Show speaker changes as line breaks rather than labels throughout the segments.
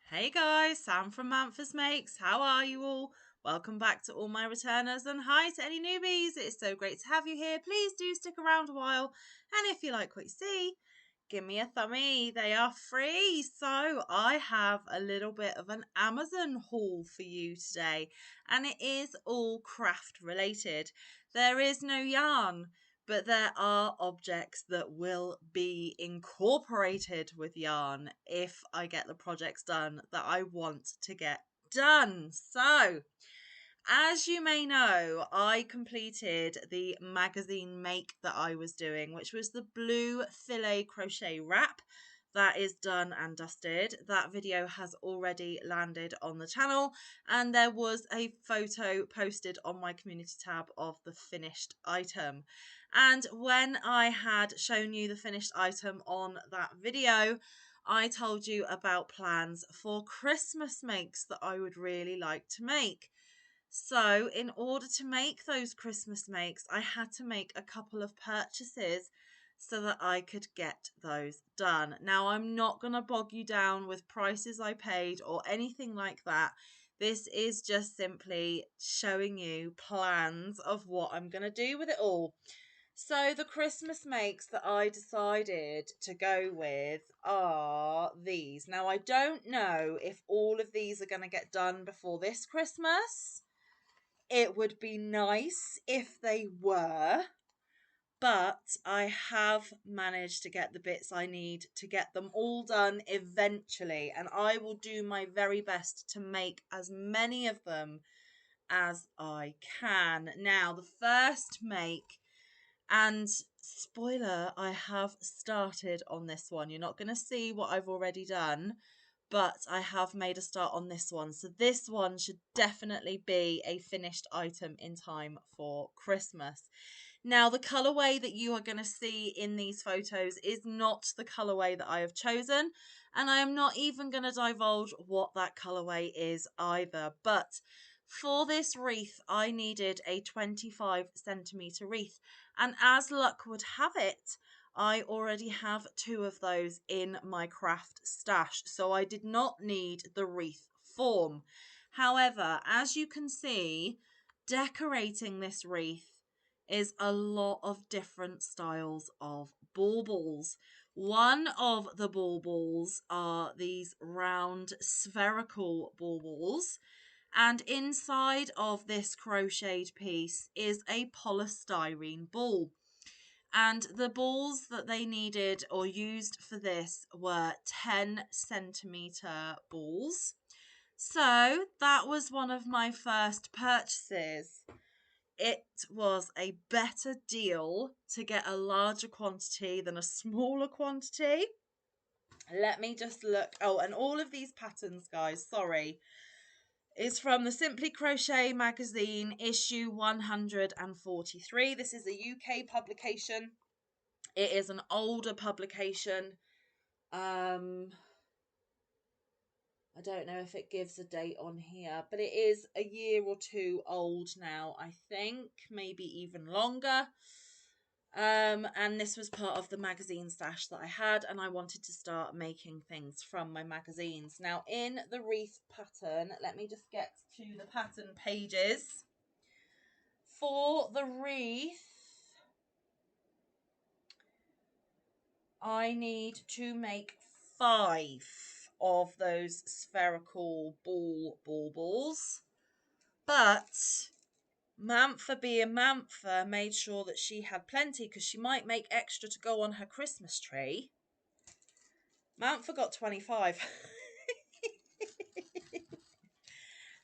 Hey guys, Sam from Manfa's Makes. How are you all? Welcome back to all my returners and hi to any newbies. It's so great to have you here. Please do stick around a while. And if you like what you see, give me a thumbie. They are free. So I have a little bit of an Amazon haul for you today. And it is all craft related. There is no yarn, but there are objects that will be incorporated with yarn if I get the projects done that I want to get done. So, as you may know, I completed the magazine make that I was doing, which was the blue filet crochet wrap. That is done and dusted. That video has already landed on the channel, and there was a photo posted on my community tab of the finished item. And when I had shown you the finished item on that video, I told you about plans for Christmas makes that I would really like to make. So, in order to make those Christmas makes, I had to make a couple of purchases so that I could get those done. Now, I'm not going to bog you down with prices I paid or anything like that. This is just simply showing you plans of what I'm going to do with it all. So, the Christmas makes that I decided to go with are these. Now, I don't know if all of these are going to get done before this Christmas. It would be nice if they were, but I have managed to get the bits I need to get them all done eventually, and I will do my very best to make as many of them as I can. Now, the first make, and spoiler, I have started on this one. You're not going to see what I've already done, but I have made a start on this one. So this one should definitely be a finished item in time for Christmas. Now, the colourway that you are going to see in these photos is not the colourway that I have chosen, and I am not even going to divulge what that colourway is either. But for this wreath, I needed a 25 centimetre wreath, and as luck would have it, I already have 2 of those in my craft stash, so I did not need the wreath form. However, as you can see, decorating this wreath is a lot of different styles of baubles. One of the baubles are these round spherical baubles, and inside of this crocheted piece is a polystyrene ball. And the balls that they needed or used for this were 10 centimetre balls. So that was one of my first purchases. It was a better deal to get a larger quantity than a smaller quantity. Let me just look. Oh, and all of these patterns, guys, sorry, is from the Simply Crochet magazine, issue 143. This is a UK publication. It is an older publication. I don't know if it gives a date on here, but it is a year or two old now, I think, maybe even longer. And this was part of the magazine stash that I had, and I wanted to start making things from my magazines. Now, in the wreath pattern, let me just get to the pattern pages. For the wreath, I need to make 5 of those spherical balls. But Manfa, being Manfa, made sure that she had plenty because she might make extra to go on her Christmas tree. Manfa got 25.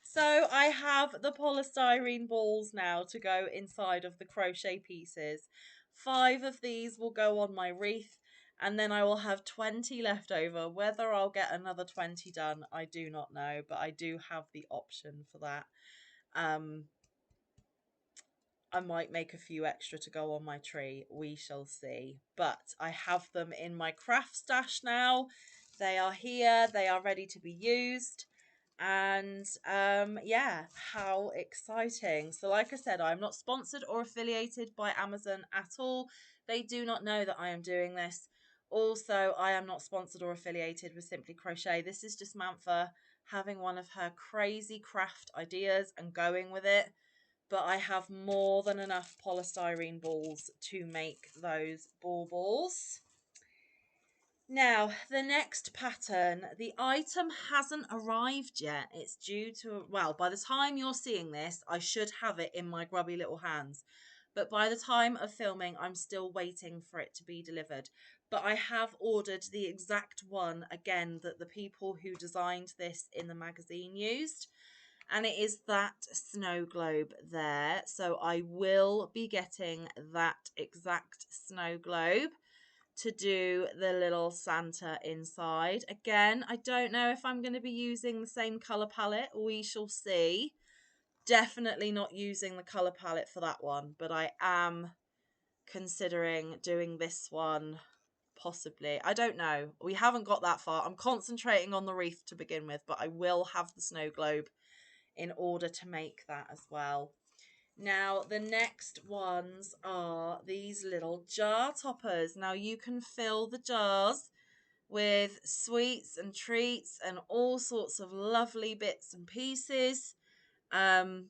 So I have the polystyrene balls now to go inside of the crochet pieces. 5 of these will go on my wreath, and then I will have 20 left over. Whether I'll get another 20 done, I do not know, but I do have the option for that. I might make a few extra to go on my tree. We shall see. But I have them in my craft stash now. They are here. They are ready to be used. And yeah, how exciting. So like I said, I'm not sponsored or affiliated by Amazon at all. They do not know that I am doing this. also, I am not sponsored or affiliated with Simply Crochet. This is just Manfa having one of her crazy craft ideas and going with it. But I have more than enough polystyrene balls to make those baubles. Now, the next pattern, the item hasn't arrived yet. It's due to, well, by the time you're seeing this, I should have it in my grubby little hands. But by the time of filming, I'm still waiting for it to be delivered. But I have ordered the exact one, again, that the people who designed this in the magazine used. And it is that snow globe there. So I will be getting that exact snow globe to do the little Santa inside. Again, I don't know if I'm going to be using the same colour palette. We shall see. Definitely not using the colour palette for that one, but I am considering doing this one possibly. I don't know. We haven't got that far. I'm concentrating on the wreath to begin with, but I will have the snow globe in order to make that as well. Now, the next ones are these little jar toppers. Now, you can fill the jars with sweets and treats and all sorts of lovely bits and pieces. And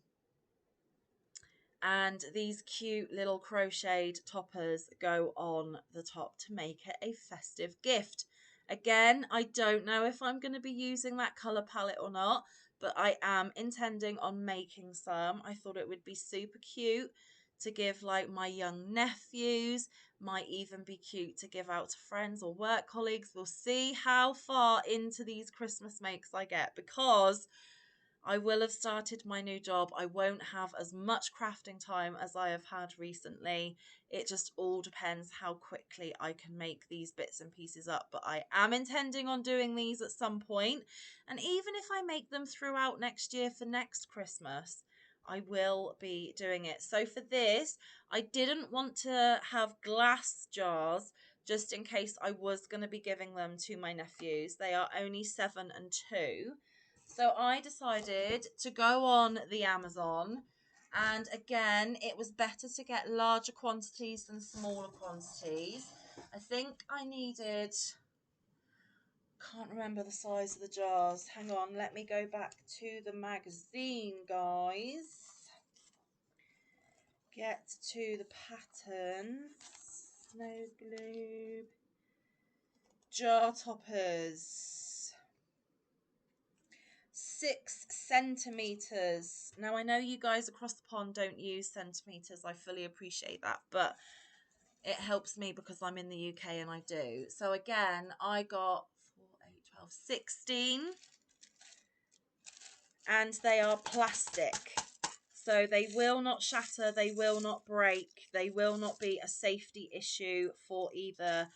these cute little crocheted toppers go on the top to make it a festive gift. Again, I don't know if I'm going to be using that colour palette or not, but I am intending on making some. I thought it would be super cute to give like my young nephews, might even be cute to give out to friends or work colleagues. We'll see how far into these Christmas makes I get, because I will have started my new job. I won't have as much crafting time as I have had recently. It just all depends how quickly I can make these bits and pieces up. But I am intending on doing these at some point. And even if I make them throughout next year for next Christmas, I will be doing it. So for this, I didn't want to have glass jars just in case I was going to be giving them to my nephews. They are only 7 and 2. So I decided to go on the Amazon, and again, it was better to get larger quantities than smaller quantities. I think I needed, can't remember the size of the jars. Hang on, let me go back to the magazine, guys. Get to the patterns. Snow globe. Jar toppers. 6 centimeters. Now, I know you guys across the pond don't use centimeters. I fully appreciate that, but it helps me because I'm in the UK and I do. So again, I got 4, 8, 12, 16, and they are plastic. So they will not shatter, they will not break, they will not be a safety issue for either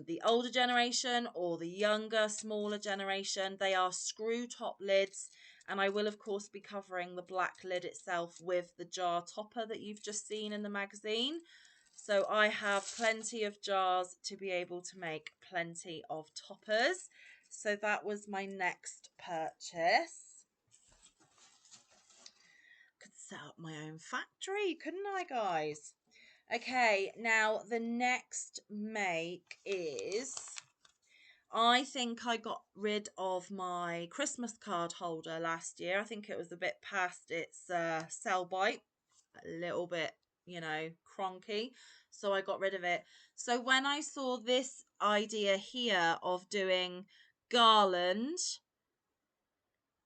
the older generation or the younger, smaller generation. They are screw top lids, and I will of course be covering the black lid itself with the jar topper that you've just seen in the magazine. So I have plenty of jars to be able to make plenty of toppers. So that was my next purchase. Could set up my own factory, couldn't I, guys? Okay, now the next make is, I think I got rid of my Christmas card holder last year. I think it was a bit past its sell by, a little bit, you know, cronky. So I got rid of it. So when I saw this idea here of doing Garland,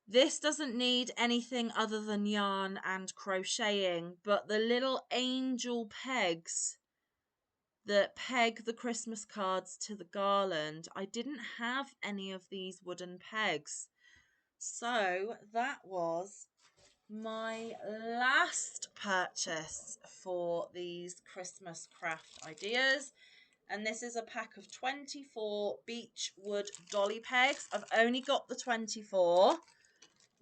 this doesn't need anything other than yarn and crocheting, but the little angel pegs that peg the Christmas cards to the garland, I didn't have any of these wooden pegs. So that was my last purchase for these Christmas craft ideas. And this is a pack of 24 beech wood dolly pegs. I've only got the 24.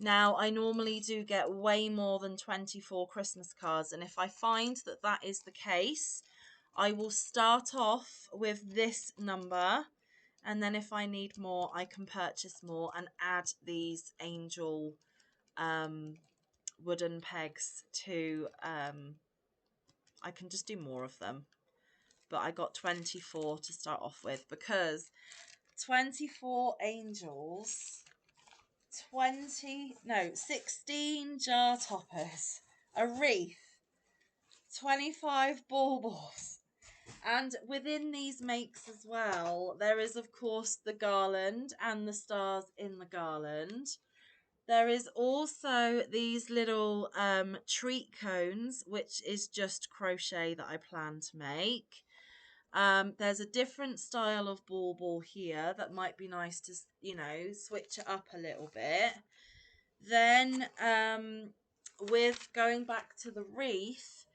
Now, I normally do get way more than 24 Christmas cards, and if I find that that is the case, I will start off with this number, and then if I need more, I can purchase more and add these angel wooden pegs to, I can just do more of them. but I got 24 to start off with, because 24 angels, 16 jar toppers, a wreath, 25 baubles. And within these makes as well, there is of course the garland and the stars in the garland. There is also these little treat cones, which is just crochet that I plan to make. There's a different style of bauble here that might be nice to, switch it up a little bit. Then with going back to the wreath,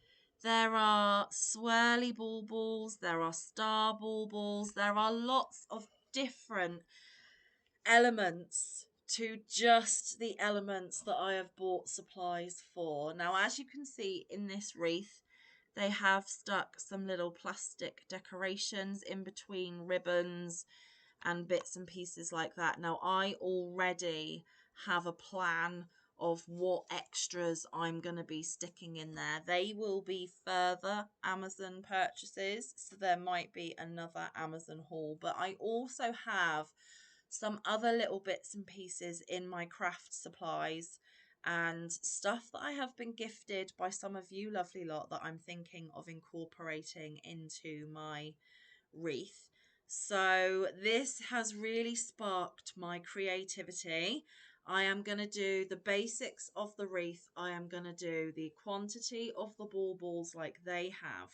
there are swirly baubles, there are star baubles, there are lots of different elements to just the elements that I have bought supplies for. Now, as you can see in this wreath, they have stuck some little plastic decorations in between ribbons and bits and pieces like that. Now, I already have a plan of what extras I'm going to be sticking in there. They will be further Amazon purchases, so there might be another Amazon haul, but I also have some other little bits and pieces in my craft supplies and stuff that I have been gifted by some of you lovely lot that I'm thinking of incorporating into my wreath. So this has really sparked my creativity. I am going to do the basics of the wreath. I am going to do the quantity of the baubles like they have.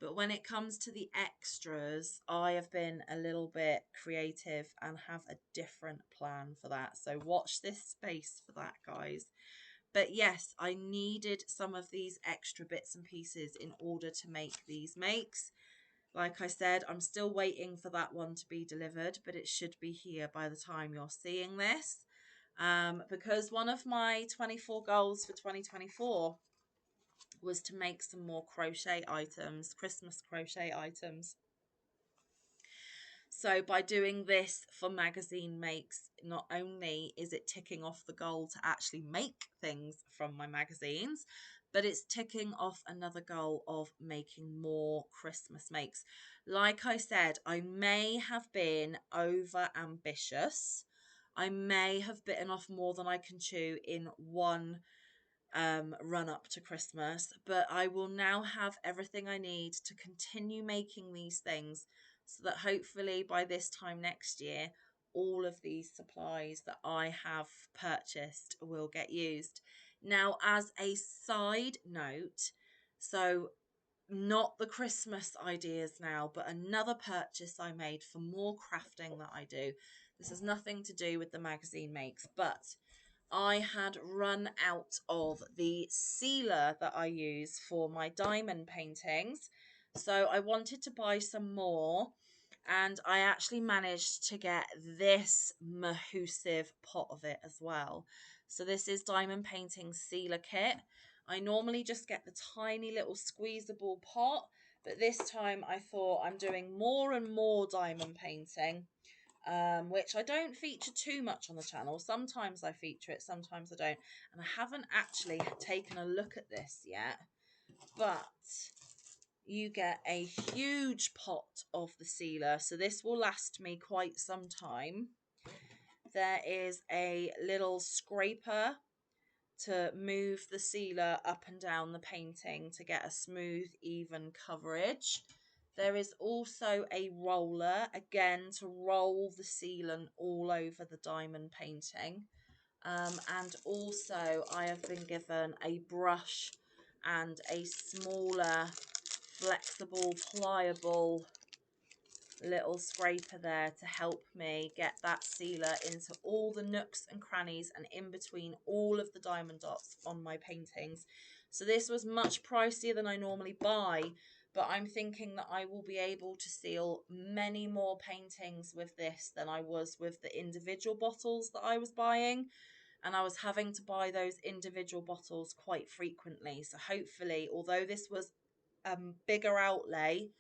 But when it comes to the extras, I have been a little bit creative and have a different plan for that. So watch this space for that, guys. But yes, I needed some of these extra bits and pieces in order to make these makes. Like I said, I'm still waiting for that one to be delivered, but it should be here by the time you're seeing this. Because one of my 24 goals for 2024 was to make some more crochet items, Christmas crochet items. So by doing this for magazine makes, not only is it ticking off the goal to actually make things from my magazines, but it's ticking off another goal of making more Christmas makes. Like I said, I may have been over ambitious. I may have bitten off more than I can chew in one run up to Christmas, but I will now have everything I need to continue making these things so that hopefully by this time next year, all of these supplies that I have purchased will get used. Now, as a side note, so not the Christmas ideas now, but another purchase I made for more crafting that I do. This has nothing to do with the magazine makes, but I had run out of the sealer that I use for my diamond paintings. So I wanted to buy some more, and I actually managed to get this massive pot of it as well. So this is diamond painting sealer kit. I normally just get the tiny little squeezable pot, but this time I thought I'm doing more and more diamond painting. Which I don't feature too much on the channel. Sometimes I feature it, sometimes I don't. And I haven't actually taken a look at this yet. But you get a huge pot of the sealer. So this will last me quite some time. There is a little scraper to move the sealer up and down the painting to get a smooth, even coverage. There is also a roller, again, to roll the sealant all over the diamond painting. And also I have been given a brush and a smaller, flexible, pliable little scraper there to help me get that sealer into all the nooks and crannies and in between all of the diamond dots on my paintings. So this was much pricier than I normally buy, but I'm thinking that I will be able to seal many more paintings with this than I was with the individual bottles that I was buying. And I was having to buy those individual bottles quite frequently. So hopefully, although this was a bigger outlay,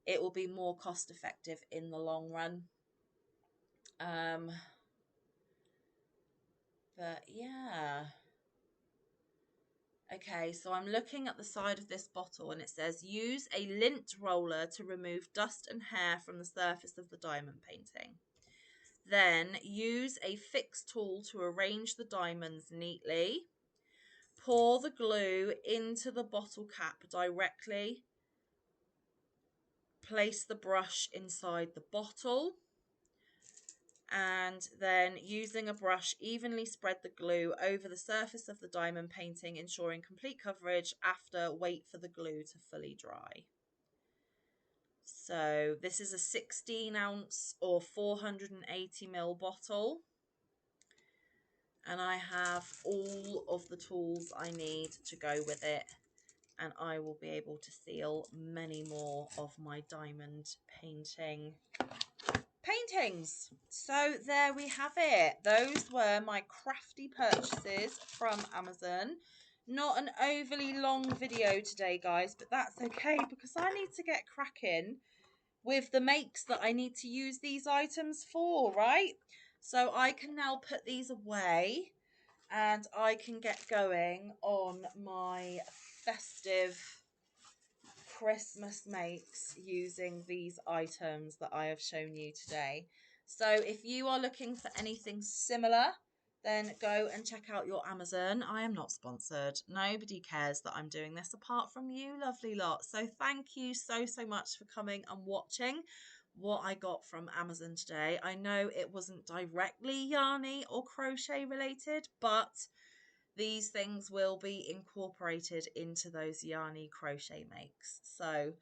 it will be more cost effective in the long run. But yeah, Okay, so I'm looking at the side of this bottle and it says use a lint roller to remove dust and hair from the surface of the diamond painting. Then use a fix tool to arrange the diamonds neatly. Pour the glue into the bottle cap directly. Place the brush inside the bottle. And then using a brush, evenly spread the glue over the surface of the diamond painting, ensuring complete coverage. After, wait for the glue to fully dry. So this is a 16 ounce or 480 ml bottle. And I have all of the tools I need to go with it. And I will be able to seal many more of my diamond paintings. So there we have it. Those were my crafty purchases from Amazon. Not an overly long video today, guys, but that's okay because I need to get cracking with the makes that I need to use these items for, right? So I can now put these away and I can get going on my festive Christmas makes using these items that I have shown you today. So if you are looking for anything similar, then go and check out your Amazon. I am not sponsored. Nobody cares that I'm doing this apart from you, lovely lot. So thank you so much for coming and watching what I got from Amazon today. I know it wasn't directly yarny or crochet related, but these things will be incorporated into those yarny crochet makes. So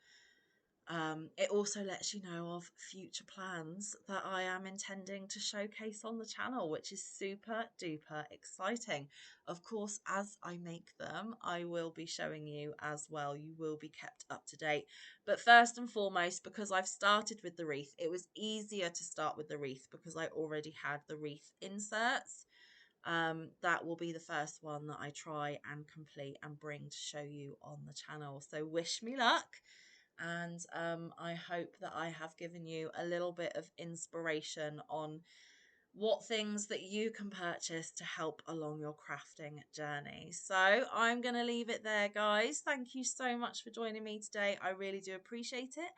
it also lets you know of future plans that I am intending to showcase on the channel, which is super duper exciting. Of course, as I make them, I will be showing you as well. You will be kept up to date. But first and foremost, because I've started with the wreath, it was easier to start with the wreath because I already had the wreath inserts. That will be the first one that I try and complete and bring to show you on the channel. So wish me luck, and I hope that I have given you a little bit of inspiration on what things that you can purchase to help along your crafting journey. So I'm going to leave it there, guys. Thank you so much for joining me today. I really do appreciate it.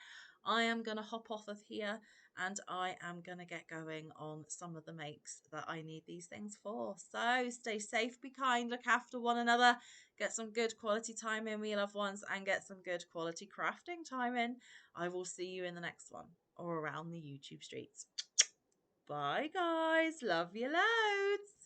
I am going to hop off of here and I am going to get going on some of the makes that I need these things for. So stay safe, be kind, look after one another, get some good quality time in with your loved ones, and get some good quality crafting time in. I will see you in the next one or around the YouTube streets. Bye, guys. Love you loads.